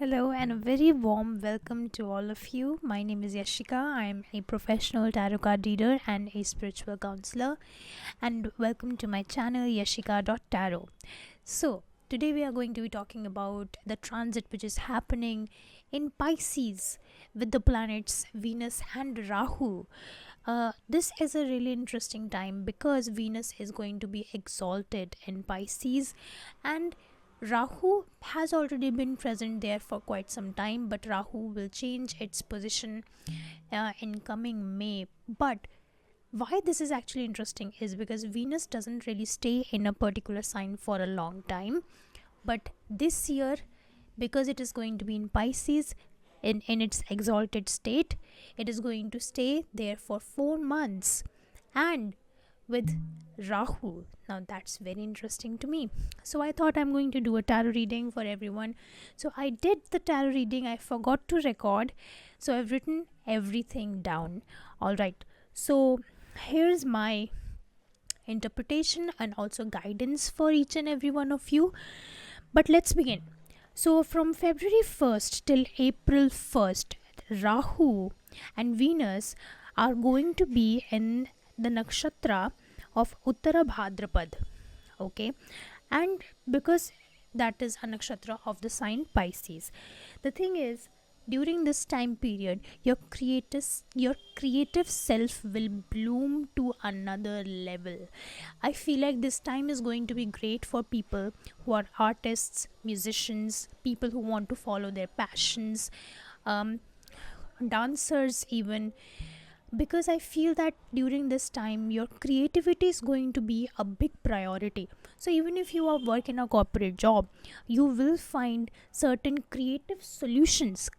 Hello and a very warm welcome to all of you. My name is Yashika. I am a professional tarot card reader and a spiritual counselor. And welcome to my channel yashika.tarot. So, today we are going to be talking about the transit which is happening in Pisces with the planets Venus and Rahu. This is a really interesting time because Venus is going to be exalted in Pisces, and Rahu has already been present there for quite some time, but Rahu will change its position in coming May. But why this is actually interesting is because Venus doesn't really stay in a particular sign for a long time, but this year, because it is going to be in Pisces in its exalted state, it is going to stay there for 4 months, and with Rahu. Now that's very interesting to me. So I thought I'm going to do a tarot reading for everyone. So I did the tarot reading. I forgot to record. So I've written everything down. All right. So here's my interpretation and also guidance for each and every one of you. But let's begin. So from February 1st till April 1st, Rahu and Venus are going to be in the nakshatra of Uttara Bhadrapad. Okay, and because that is a nakshatra of the sign Pisces, the thing is, during this time period, your creative self will bloom to another level. I feel like this time is going to be great for people who are artists, musicians, people who want to follow their passions, dancers even, because I feel that during this time your creativity is going to be a big priority. So even if you are working a corporate job, you will find certain creative solutions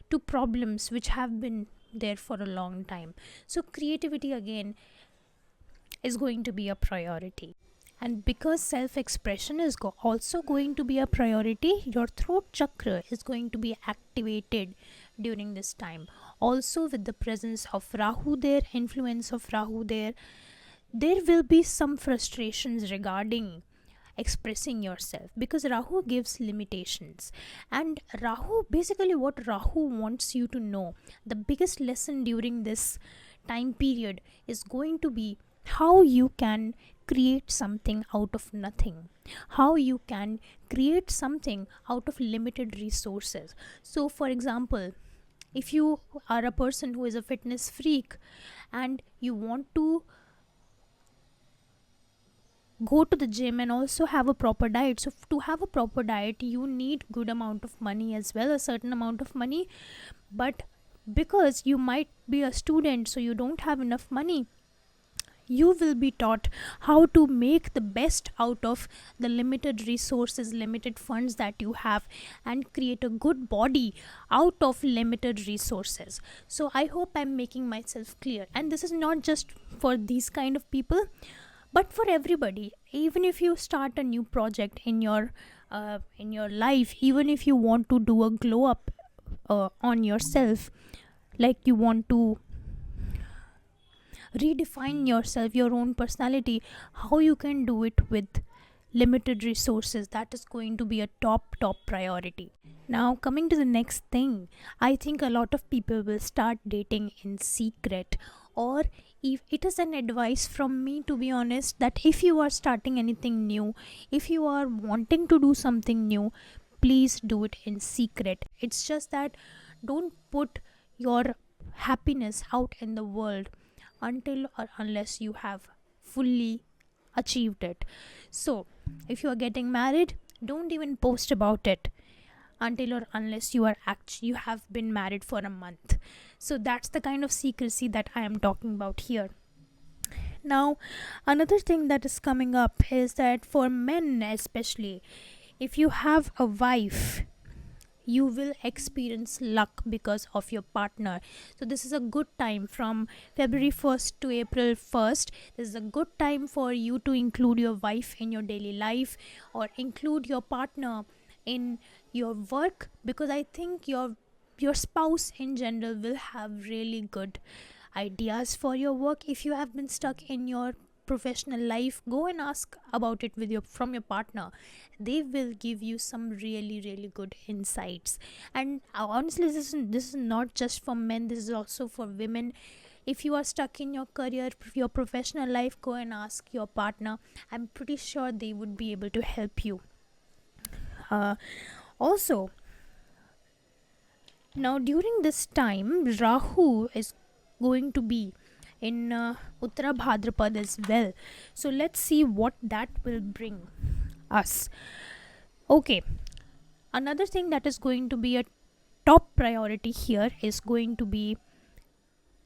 to problems which have been there for a long time. So creativity again is going to be a priority. And because self expression is also going to be a priority, your throat chakra is going to be activated during this time. Also, with the presence of Rahu there, influence of Rahu there will be some frustrations regarding expressing yourself, because Rahu gives limitations. And Rahu, basically, what Rahu wants you to know, the biggest lesson during this time period is going to be how you can create something out of nothing, how you can create something out of limited resources. So for example, if you are a person who is a fitness freak and you want to go to the gym and also have a proper diet, so to have a proper diet you need good amount of money as well, a certain amount of money. But because you might be a student, so you don't have enough money, you will be taught how to make the best out of the limited resources, limited funds that you have, and create a good body out of limited resources. So I hope I'm making myself clear, and this is not just for these kind of people but for everybody. Even if you start a new project in your life, even if you want to do a glow up on yourself, like you want to redefine yourself, your own personality, how you can do it with limited resources, that is going to be a top priority. Now coming to the next thing, I think a lot of people will start dating in secret, or if it is an advice from me, to be honest, that if you are starting anything new, if you are wanting to do something new, please do it in secret. It's just that don't put your happiness out in the world until or unless you have fully achieved it. So if you are getting married, don't even post about it until or unless you have been married for a month. So that's the kind of secrecy that I am talking about here. Now another thing that is coming up is that for men especially, if you have a wife, you will experience luck because of your partner. So this is a good time from February 1st to April 1st. This is a good time for you to include your wife in your daily life, or include your partner in your work, because I think your spouse in general will have really good ideas for your work. If you have been stuck in your professional life, go and ask about it with your partner. They will give you some really really good insights. And honestly, this is not just for men, this is also for women. If you are stuck in your career, your professional life, go and ask your partner. I'm pretty sure they would be able to help you. Also, now during this time, Rahu is going to be in Uttara Bhadrapad as well. So let's see what that will bring us. Okay, another thing that is going to be a top priority here is going to be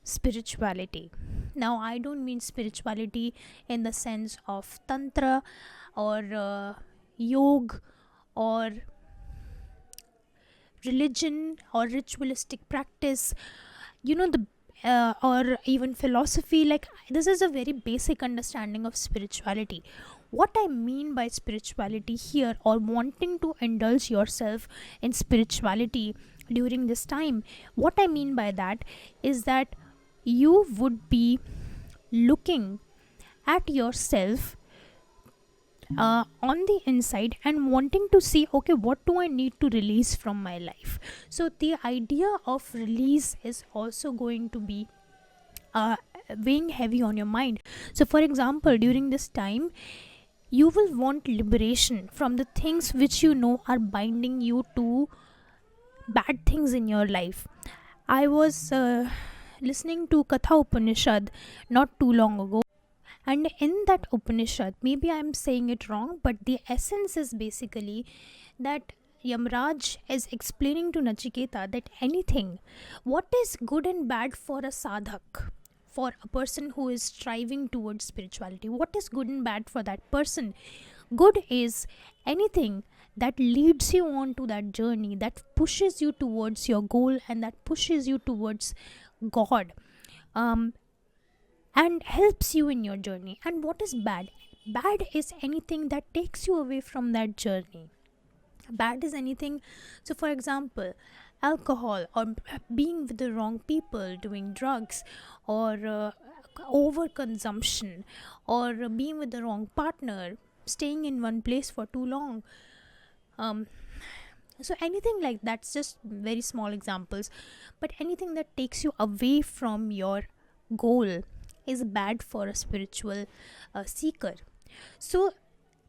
spirituality. Now, I don't mean spirituality in the sense of Tantra or yoga or religion or ritualistic practice, the or even philosophy. Like, this is a very basic understanding of spirituality. What I mean by spirituality here, or wanting to indulge yourself in spirituality during this time, what I mean by that is that you would be looking at yourself on the inside and wanting to see, okay, what do I need to release from my life. So the idea of release is also going to be weighing heavy on your mind. So for example, during this time, you will want liberation from the things which you know are binding you to bad things in your life. I was listening to Katha Upanishad not too long ago, and in that Upanishad, maybe I'm saying it wrong, but the essence is basically that Yamraj is explaining to Nachiketa that anything, what is good and bad for a sadhak, for a person who is striving towards spirituality, what is good and bad for that person? Good is anything that leads you on to that journey, that pushes you towards your goal and that pushes you towards God. And helps you in your journey. And what is bad? Bad is anything that takes you away from that journey. Bad is anything, so for example, alcohol, or being with the wrong people, doing drugs, or overconsumption, or being with the wrong partner, staying in one place for too long. So anything like that's just very small examples, but anything that takes you away from your goal is bad for a spiritual seeker. So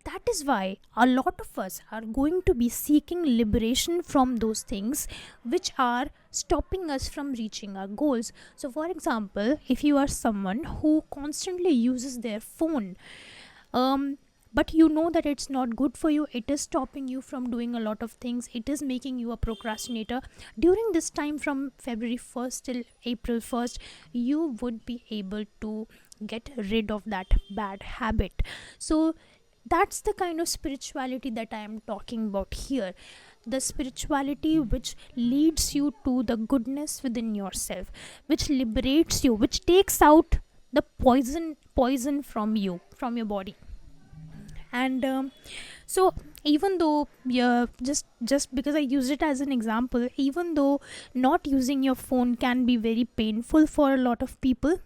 that is why a lot of us are going to be seeking liberation from those things which are stopping us from reaching our goals. So for example, if you are someone who constantly uses their phone, but you know that it's not good for you, it is stopping you from doing a lot of things, it is making you a procrastinator, during this time from February 1st till April 1st, you would be able to get rid of that bad habit. So that's the kind of spirituality that I am talking about here. The spirituality which leads you to the goodness within yourself, which liberates you, which takes out the poison from you, from your body. And so even though just because I used it as an example, even though not using your phone can be very painful for a lot of people,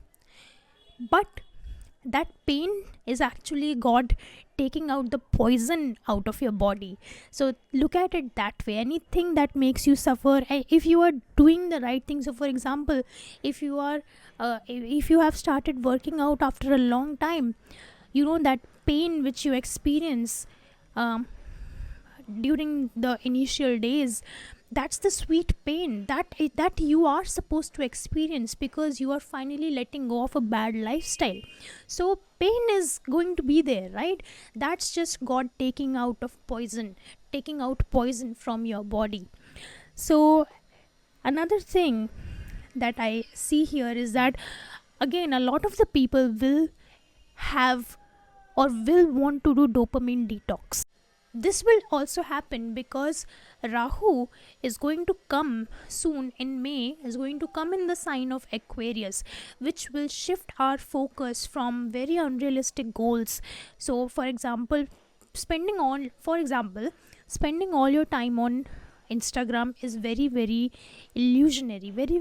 but that pain is actually God taking out the poison out of your body. So look at it that way. Anything that makes you suffer, if you are doing the right thing, so for example, if you are if you have started working out after a long time, you know that pain which you experience during the initial days, that's the sweet pain that you are supposed to experience, because you are finally letting go of a bad lifestyle. So pain is going to be there, right? That's just God taking out poison from your body. So another thing that I see here is that, again, a lot of the people will have or will want to do dopamine detox. This will also happen because Rahu is going to come soon in May, is going to come in the sign of Aquarius, which will shift our focus from very unrealistic goals. So for example, spending all your time on Instagram is very very illusionary, very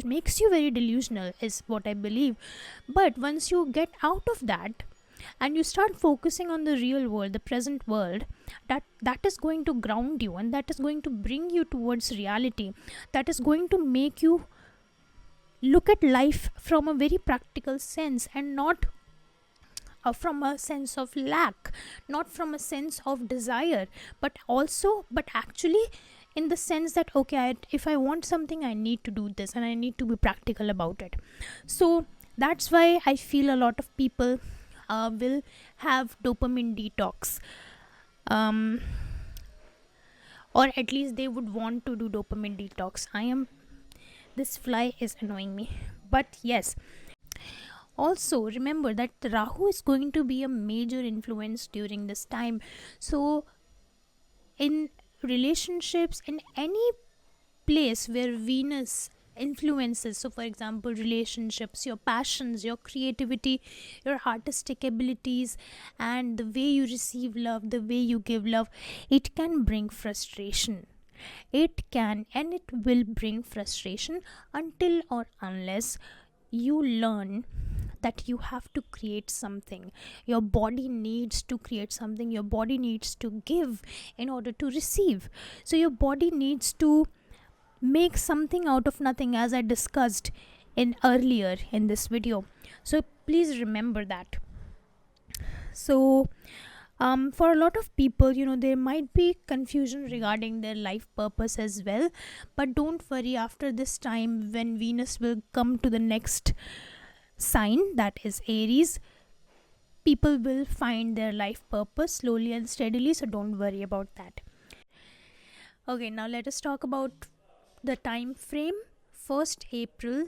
makes you very delusional, is what I believe. But once you get out of that, and you start focusing on the real world, the present world, that is going to ground you, and that is going to bring you towards reality, that is going to make you look at life from a very practical sense, and not from a sense of lack, not from a sense of desire, but actually in the sense that okay, if I want something, I need to do this, and I need to be practical about it. So that's why I feel a lot of people will have dopamine detox, um, or at least they would want to do dopamine detox. This fly is annoying me, but yes. Also remember that Rahu is going to be a major influence during this time. So in relationships, in any place where Venus influences, so for example relationships, your passions, your creativity, your artistic abilities, and the way you receive love, the way you give love, it can bring frustration. It can and it will bring frustration until or unless you learn that you have to create something. Your body needs to create something, your body needs to give in order to receive. So your body needs to make something out of nothing, as I discussed in earlier in this video. So please remember that. So for a lot of people, there might be confusion regarding their life purpose as well, but don't worry. After this time, when Venus will come to the next sign, that is Aries, people will find their life purpose slowly and steadily, so don't worry about that. Okay, now let us talk about the time frame, 1st April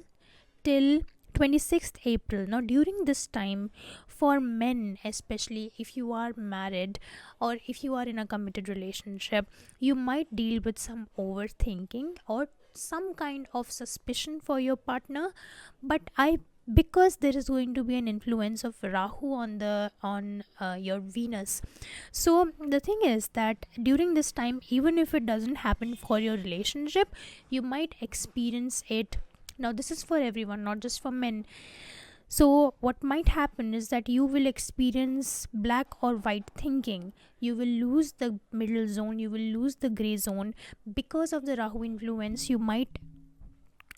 till 26th April. Now during this time, for men, especially if you are married or if you are in a committed relationship, you might deal with some overthinking or some kind of suspicion for your partner. But because there is going to be an influence of Rahu on your Venus, so the thing is that during this time, even if it doesn't happen for your relationship, you might experience it. Now this is for everyone, not just for men. So what might happen is that you will experience black or white thinking. You will lose the middle zone, you will lose the gray zone. Because of the Rahu influence, you might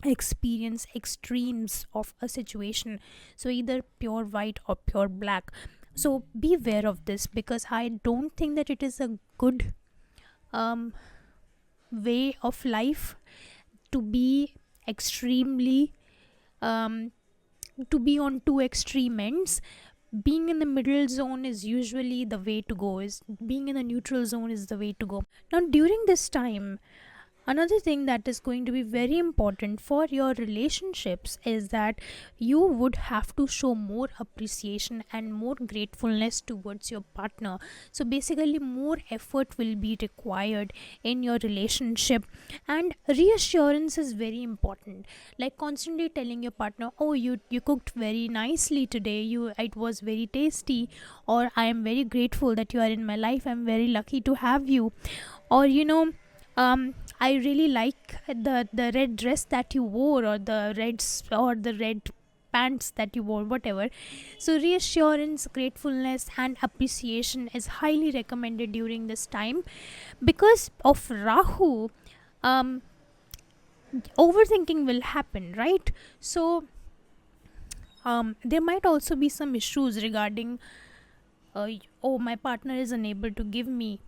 experience extremes of a situation, so either pure white or pure black. So be aware of this, because I don't think that it is a good way of life to be extremely to be on two extreme ends. Being in the middle zone is usually the way to go, is being in the neutral zone is the way to go. Now during this time, another thing that is going to be very important for your relationships is that you would have to show more appreciation and more gratefulness towards your partner. So basically, more effort will be required in your relationship, and reassurance is very important. Like constantly telling your partner, "Oh, you cooked very nicely today. It was very tasty," or "I am very grateful that you are in my life. I'm very lucky to have you," or I really like the red dress that you wore, or the red pants that you wore, whatever. So reassurance, gratefulness, and appreciation is highly recommended during this time. Because of Rahu, overthinking will happen, right? So there might also be some issues regarding oh, my partner is unable to give me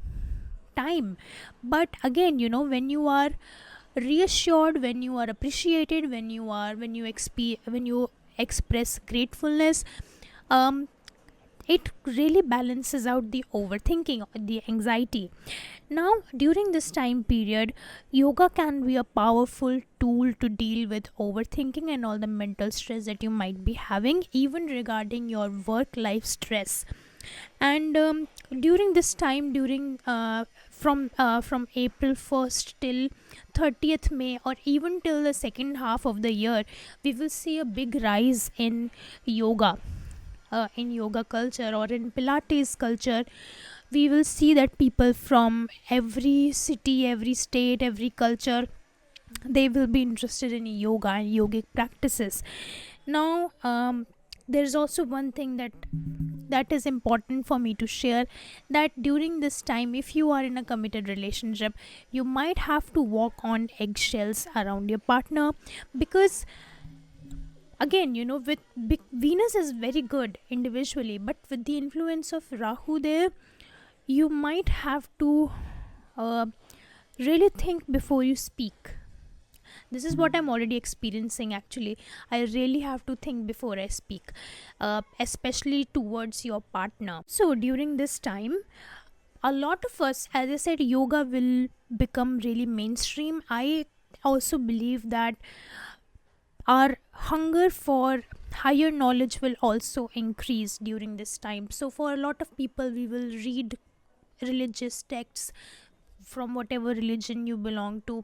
time. But again, when you are reassured, when you are appreciated, when you express gratefulness, it really balances out the overthinking, the anxiety. Now during this time period, yoga can be a powerful tool to deal with overthinking and all the mental stress that you might be having, even regarding your work life stress. And during this time, from April 1st till 30th May, or even till the second half of the year, we will see a big rise in yoga, in yoga culture, or in Pilates culture. We will see that people from every city, every state, every culture, they will be interested in yoga and yogic practices. Now there's also one thing that is important for me to share, that during this time, if you are in a committed relationship, you might have to walk on eggshells around your partner, because again, with Venus is very good individually, but with the influence of Rahu there, you might have to uh, really think before you speak. This is what I'm already experiencing actually. I really have to think before I speak, especially towards your partner. So during this time, a lot of us, as I said, yoga will become really mainstream. I also believe that our hunger for higher knowledge will also increase during this time. So for a lot of people, we will read religious texts from whatever religion you belong to,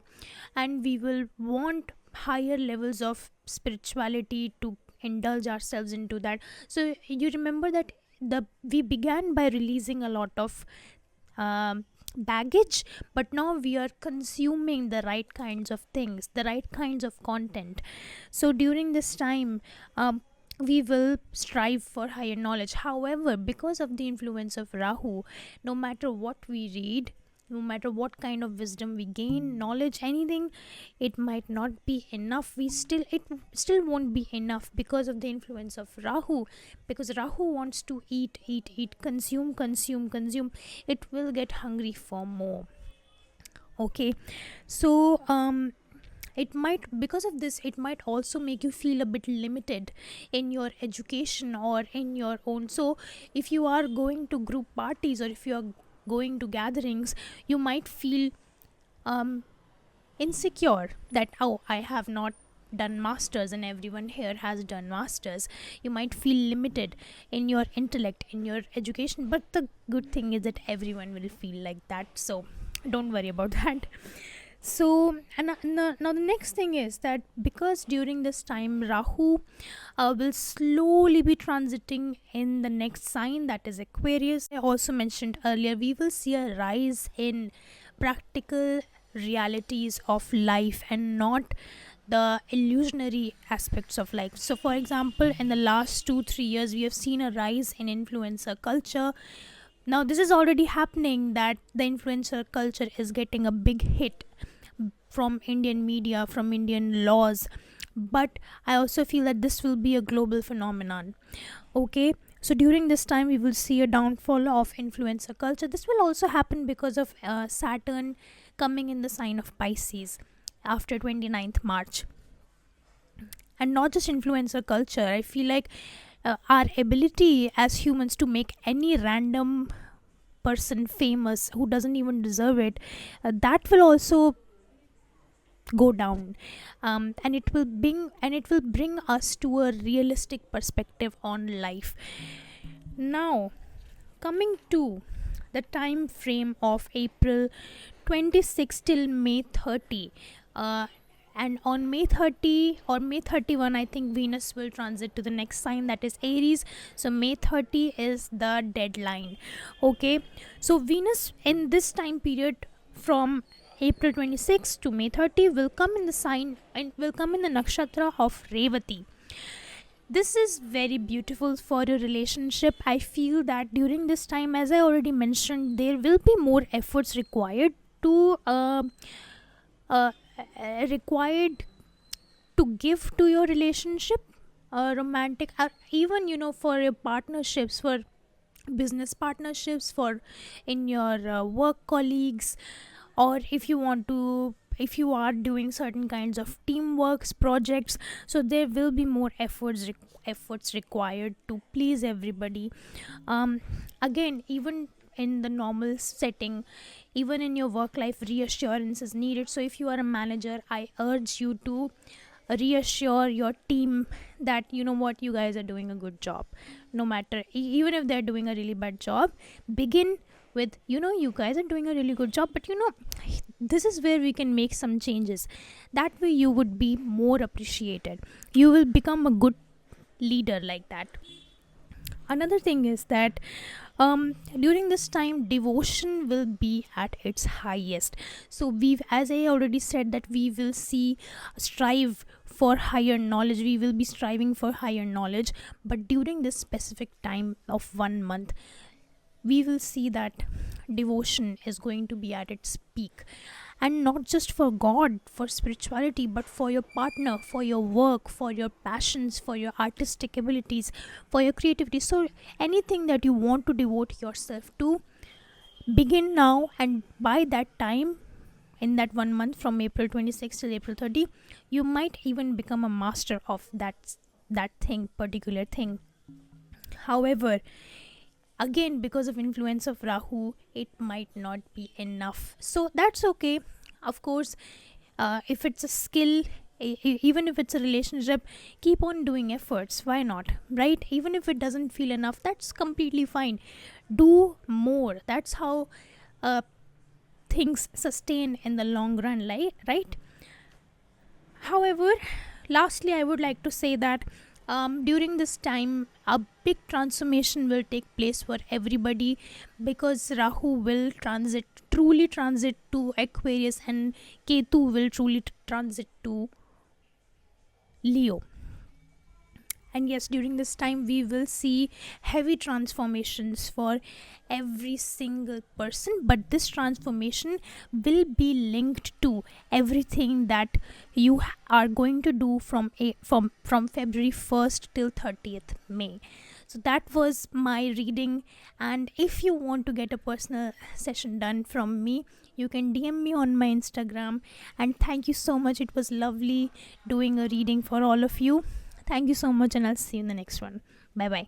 and we will want higher levels of spirituality to indulge ourselves into that. So you remember that we began by releasing a lot of baggage, but now we are consuming the right kinds of things, the right kinds of content. So during this time, we will strive for higher knowledge. However, because of the influence of Rahu, no matter what we read, no matter what kind of wisdom we gain, knowledge, anything, it might not be enough. It still won't be enough because of the influence of Rahu. Because Rahu wants to eat, consume, consume, consume. It will get hungry for more. Okay, so it might, because of this, it might also make you feel a bit limited in your education or in your own. So if you are going to group parties, or if you are going to gatherings, you might feel insecure that, oh, I have not done masters and everyone here has done masters. You might feel limited in your intellect, in your education, but the good thing is that everyone will feel like that, so don't worry about that. So, and now the next thing is that because during this time Rahu will slowly be transiting in the next sign, that is Aquarius. I also mentioned earlier, we will see a rise in practical realities of life and not the illusionary aspects of life. So for example, in the last 2-3 years, we have seen a rise in influencer culture. Now this is already happening, that the influencer culture is getting a big hit from Indian media, from Indian laws, but I also feel that this will be a global phenomenon. Okay, so during this time we will see a downfall of influencer culture. This will also happen because of Saturn coming in the sign of Pisces after 29th March. And not just influencer culture, I feel like our ability as humans to make any random person famous who doesn't even deserve it, that will also go down, and it will bring us to a realistic perspective on life. Now, coming to the time frame of April 26 till May 30, and on May 30 or May 31, I think Venus will transit to the next sign, that is Aries. So May 30 is the deadline. Okay, so Venus in this time period from April 26 to May 30 will come in the sign and will come in the nakshatra of Revati. This is very beautiful for a relationship. I feel that during this time, as I already mentioned, there will be more efforts required to required to give to your relationship, romantic, or even for your partnerships, for business partnerships, for in your work colleagues, or if you are doing certain kinds of teamworks projects. So there will be more efforts required to please everybody. Again, even in the normal setting, even in your work life, reassurance is needed. So if you are a manager, I urge you to reassure your team that what, you guys are doing a good job. No matter, even if they're doing a really bad job, begin with you guys are doing a really good job, but this is where we can make some changes. That way you would be more appreciated, you will become a good leader like that. Another thing is that during this time devotion will be at its highest. So we've, as I already said, that we will see strive for higher knowledge, we will be striving for higher knowledge. But during this specific time of 1 month, we will see that devotion is going to be at its peak, and not just for God, for spirituality, but for your partner, for your work, for your passions, for your artistic abilities, for your creativity. So anything that you want to devote yourself to, begin now, and by that time, in that 1 month from April 26 till April 30, you might even become a master of that thing, particular thing. However, again, because of influence of Rahu, it might not be enough, so that's okay. Of course, if it's a skill, even if it's a relationship, keep on doing efforts, why not, right? Even if it doesn't feel enough, that's completely fine. Do more. That's how uh, things sustain in the long run, right? However, lastly, I would like to say that during this time, a big transformation will take place for everybody, because Rahu will truly transit to Aquarius, and Ketu will truly transit to Leo. And yes, during this time we will see heavy transformations for every single person, but this transformation will be linked to everything that you are going to do from February 1st till 30th May. So that was my reading, and if you want to get a personal session done from me, you can DM me on my Instagram. And thank you so much, it was lovely doing a reading for all of you. Thank you so much, and I'll see you in the next one. Bye bye.